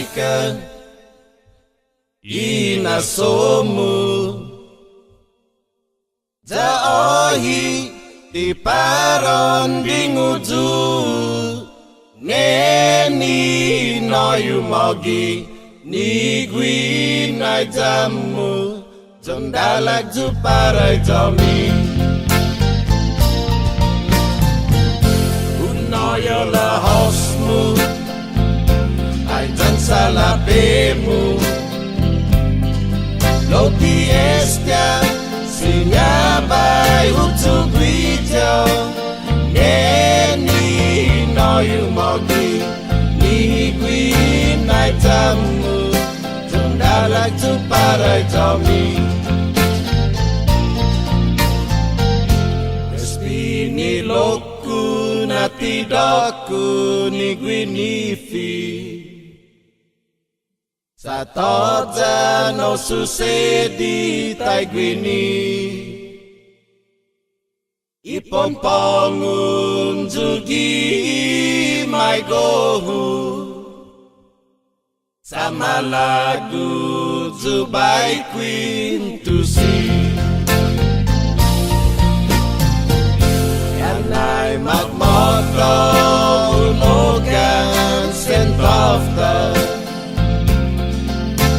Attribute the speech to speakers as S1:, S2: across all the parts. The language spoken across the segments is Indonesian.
S1: Africa inasomu Jaohi di paron binguju Neni noyu mogi ni gwi na jamu Jondalak juparai jomi Unoyo la hosmu Ai jan salapemu Loti estia Sinyabai utu guijo Neni noyu mogi Ni gwi na jamu Jondalak juparai jomi Ni loku na tidoku ni gwinifi Satoja no susedi tai gwini Ipompongun jugi mai gohu Sama lagu jubai quintusi Nai magmoto ulogan sentrofta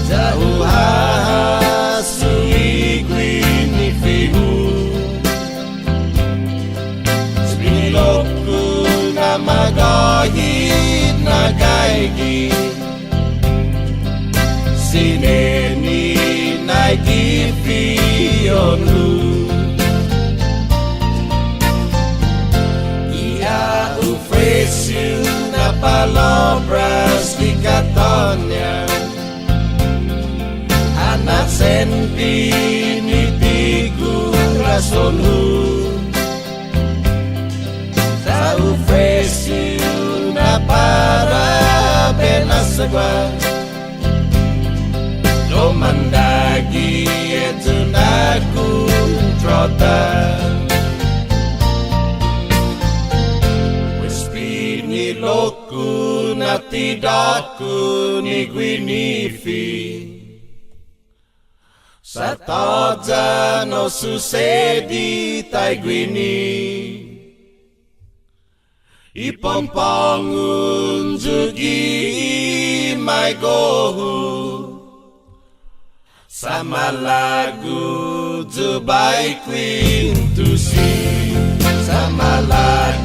S1: Jauh hasui gwini fihu Sbiloku nama gohit nagaigi Sineni naigi fionu Na palabras di katonya Anak senti ni tigu rasonu Sa ufresiu na para benasagwa Lo mandagi etunaku trota Loku na tidaku ni gwinifi Satoja no susedi tai gwini Ipompongun jugi mai gohu Sama lagu jubai quintusi Sama lagu